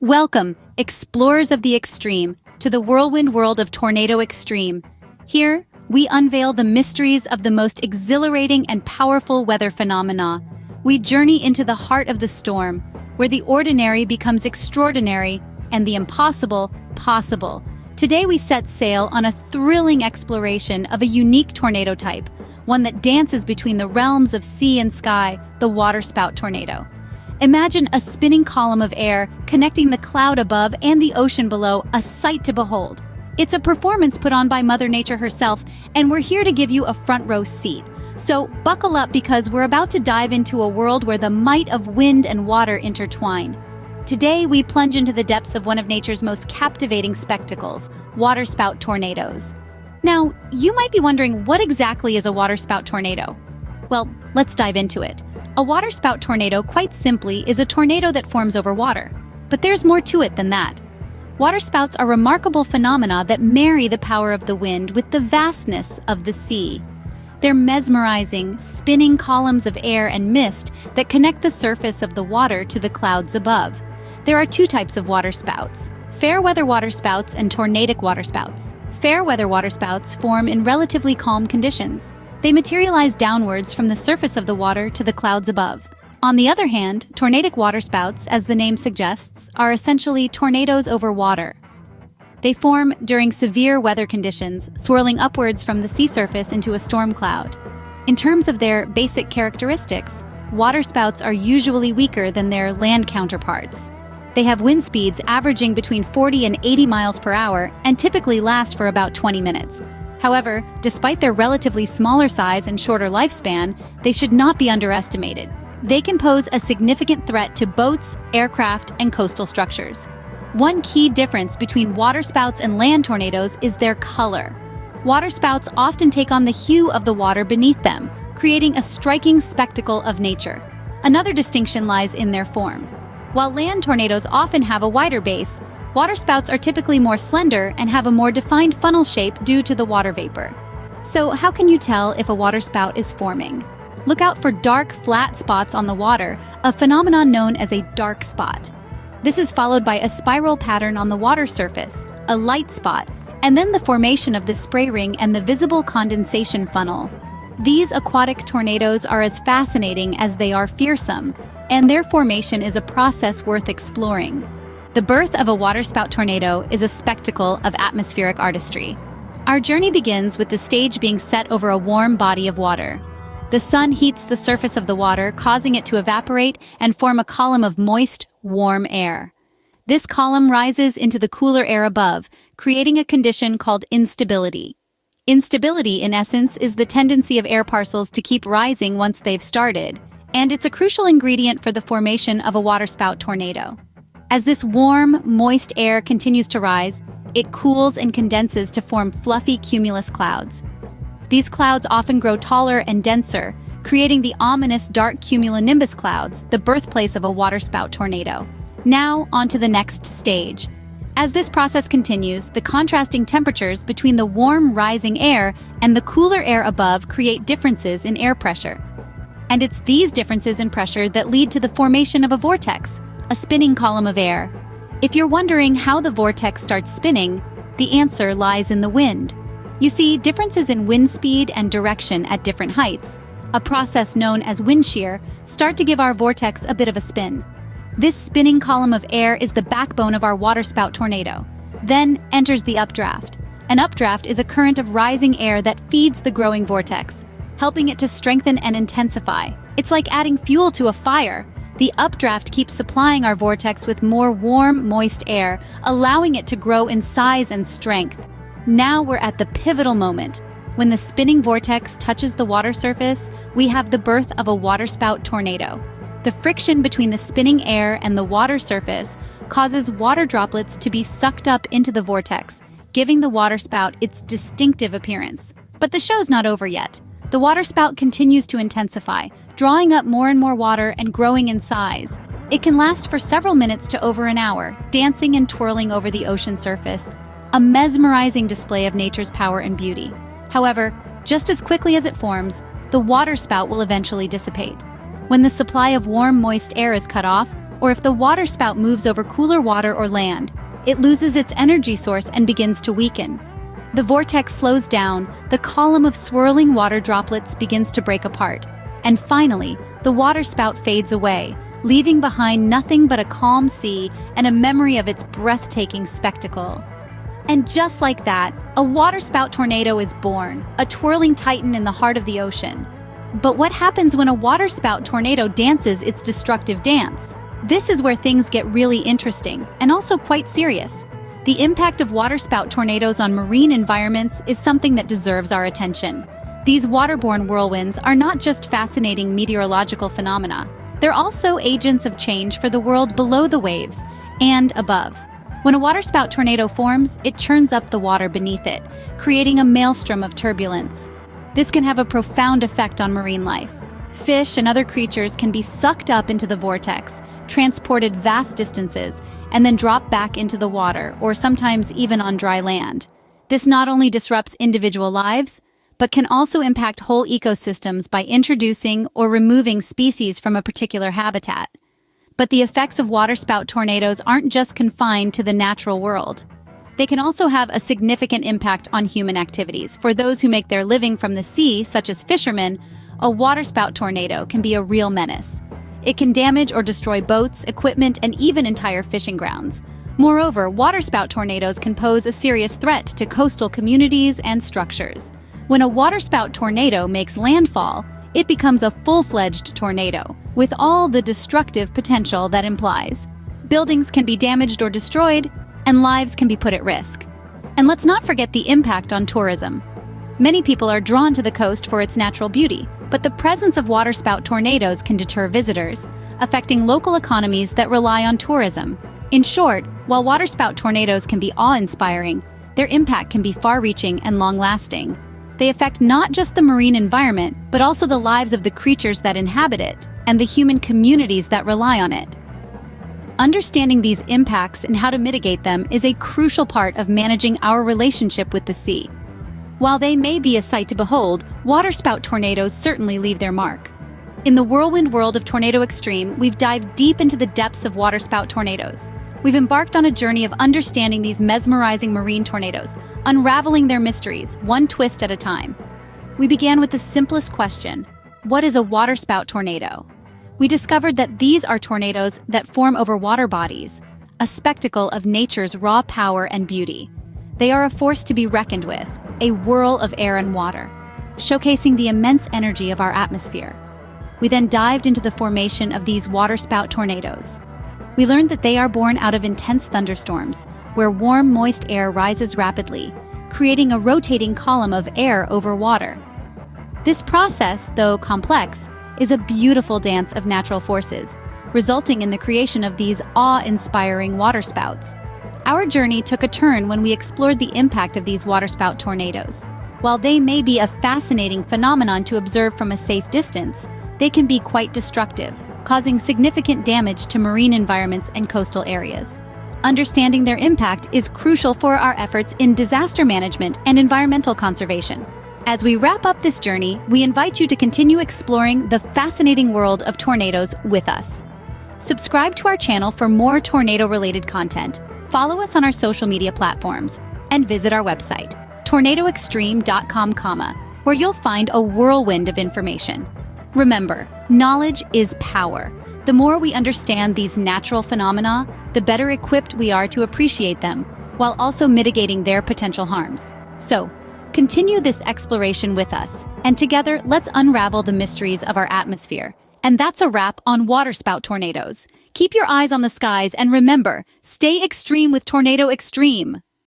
Welcome, explorers of the extreme, to the whirlwind world of Tornado Extreme. Here, we unveil the mysteries of the most exhilarating and powerful weather phenomena. We journey into the heart of the storm, where the ordinary becomes extraordinary and the impossible possible. Today we set sail on a thrilling exploration of a unique tornado type, one that dances between the realms of sea and sky, the waterspout tornado. Imagine a spinning column of air connecting the cloud above and the ocean below, a sight to behold. It's a performance put on by Mother Nature herself, and we're here to give you a front row seat. So buckle up, because we're about to dive into a world where the might of wind and water intertwine. Today we plunge into the depths of one of nature's most captivating spectacles, waterspout tornadoes. Now, you might be wondering, what exactly is a waterspout tornado? Well, let's dive into it. A waterspout tornado, quite simply, is a tornado that forms over water. But there's more to it than that. Waterspouts are remarkable phenomena that marry the power of the wind with the vastness of the sea. They're mesmerizing, spinning columns of air and mist that connect the surface of the water to the clouds above. There are two types of waterspouts: fair weather waterspouts and tornadic waterspouts. Fair weather waterspouts form in relatively calm conditions. They materialize downwards from the surface of the water to the clouds above. On the other hand, tornadic waterspouts, as the name suggests, are essentially tornadoes over water. They form during severe weather conditions, swirling upwards from the sea surface into a storm cloud. In terms of their basic characteristics, waterspouts are usually weaker than their land counterparts. They have wind speeds averaging between 40 and 80 miles per hour and typically last for about 20 minutes. However, despite their relatively smaller size and shorter lifespan, they should not be underestimated. They can pose a significant threat to boats, aircraft, and coastal structures. One key difference between waterspouts and land tornadoes is their color. Waterspouts often take on the hue of the water beneath them, creating a striking spectacle of nature. Another distinction lies in their form. While land tornadoes often have a wider base, waterspouts are typically more slender and have a more defined funnel shape due to the water vapor. So how can you tell if a waterspout is forming? Look out for dark, flat spots on the water, a phenomenon known as a dark spot. This is followed by a spiral pattern on the water surface, a light spot, and then the formation of the spray ring and the visible condensation funnel. These aquatic tornadoes are as fascinating as they are fearsome, and their formation is a process worth exploring. The birth of a waterspout tornado is a spectacle of atmospheric artistry. Our journey begins with the stage being set over a warm body of water. The sun heats the surface of the water, causing it to evaporate and form a column of moist, warm air. This column rises into the cooler air above, creating a condition called instability. Instability, in essence, is the tendency of air parcels to keep rising once they've started, and it's a crucial ingredient for the formation of a waterspout tornado. As this warm, moist air continues to rise, it cools and condenses to form fluffy cumulus clouds. These clouds often grow taller and denser, creating the ominous dark cumulonimbus clouds, the birthplace of a waterspout tornado. Now, on to the next stage. As this process continues, the contrasting temperatures between the warm, rising air and the cooler air above create differences in air pressure. And it's these differences in pressure that lead to the formation of a vortex, a spinning column of air. If you're wondering how the vortex starts spinning, the answer lies in the wind. You see, differences in wind speed and direction at different heights, a process known as wind shear, start to give our vortex a bit of a spin. This spinning column of air is the backbone of our waterspout tornado. Then enters the updraft. An updraft is a current of rising air that feeds the growing vortex, helping it to strengthen and intensify. It's like adding fuel to a fire. The updraft keeps supplying our vortex with more warm, moist air, allowing it to grow in size and strength. Now we're at the pivotal moment. When the spinning vortex touches the water surface, we have the birth of a waterspout tornado. The friction between the spinning air and the water surface causes water droplets to be sucked up into the vortex, giving the waterspout its distinctive appearance. But the show's not over yet. The waterspout continues to intensify, drawing up more and more water and growing in size. It can last for several minutes to over an hour, dancing and twirling over the ocean surface, a mesmerizing display of nature's power and beauty. However, just as quickly as it forms, the waterspout will eventually dissipate. When the supply of warm, moist air is cut off, or if the waterspout moves over cooler water or land, it loses its energy source and begins to weaken. The vortex slows down, the column of swirling water droplets begins to break apart, and finally, the waterspout fades away, leaving behind nothing but a calm sea and a memory of its breathtaking spectacle. And just like that, a waterspout tornado is born, a twirling titan in the heart of the ocean. But what happens when a waterspout tornado dances its destructive dance? This is where things get really interesting, and also quite serious. The impact of waterspout tornadoes on marine environments is something that deserves our attention. These waterborne whirlwinds are not just fascinating meteorological phenomena, they're also agents of change for the world below the waves and above. When a waterspout tornado forms, it churns up the water beneath it, creating a maelstrom of turbulence. This can have a profound effect on marine life. Fish and other creatures can be sucked up into the vortex, transported vast distances, and then drop back into the water, or sometimes even on dry land. This not only disrupts individual lives, but can also impact whole ecosystems by introducing or removing species from a particular habitat. But the effects of waterspout tornadoes aren't just confined to the natural world. They can also have a significant impact on human activities. For those who make their living from the sea, such as fishermen, a waterspout tornado can be a real menace. It can damage or destroy boats, equipment, and even entire fishing grounds. Moreover, waterspout tornadoes can pose a serious threat to coastal communities and structures. When a waterspout tornado makes landfall, it becomes a full-fledged tornado, with all the destructive potential that implies. Buildings can be damaged or destroyed, and lives can be put at risk. And let's not forget the impact on tourism. Many people are drawn to the coast for its natural beauty, but the presence of waterspout tornadoes can deter visitors, affecting local economies that rely on tourism. In short, while waterspout tornadoes can be awe-inspiring, their impact can be far-reaching and long-lasting. They affect not just the marine environment, but also the lives of the creatures that inhabit it and the human communities that rely on it. Understanding these impacts and how to mitigate them is a crucial part of managing our relationship with the sea. While they may be a sight to behold, waterspout tornadoes certainly leave their mark. In the whirlwind world of Tornado Extreme, we've dived deep into the depths of waterspout tornadoes. We've embarked on a journey of understanding these mesmerizing marine tornadoes, unraveling their mysteries, one twist at a time. We began with the simplest question: what is a waterspout tornado? We discovered that these are tornadoes that form over water bodies, a spectacle of nature's raw power and beauty. They are a force to be reckoned with, a whirl of air and water, showcasing the immense energy of our atmosphere. We then dived into the formation of these waterspout tornadoes. We learned that they are born out of intense thunderstorms, where warm, moist air rises rapidly, creating a rotating column of air over water. This process, though complex, is a beautiful dance of natural forces, resulting in the creation of these awe-inspiring waterspouts. Our journey took a turn when we explored the impact of these waterspout tornadoes. While they may be a fascinating phenomenon to observe from a safe distance, they can be quite destructive, causing significant damage to marine environments and coastal areas. Understanding their impact is crucial for our efforts in disaster management and environmental conservation. As we wrap up this journey, we invite you to continue exploring the fascinating world of tornadoes with us. Subscribe to our channel for more tornado-related content, follow us on our social media platforms, and visit our website, tornadoextreme.com, where you'll find a whirlwind of information. Remember, knowledge is power. The more we understand these natural phenomena, the better equipped we are to appreciate them, while also mitigating their potential harms. So, continue this exploration with us, and together let's unravel the mysteries of our atmosphere. And that's a wrap on waterspout tornadoes. Keep your eyes on the skies and remember, stay extreme with Tornado Extreme.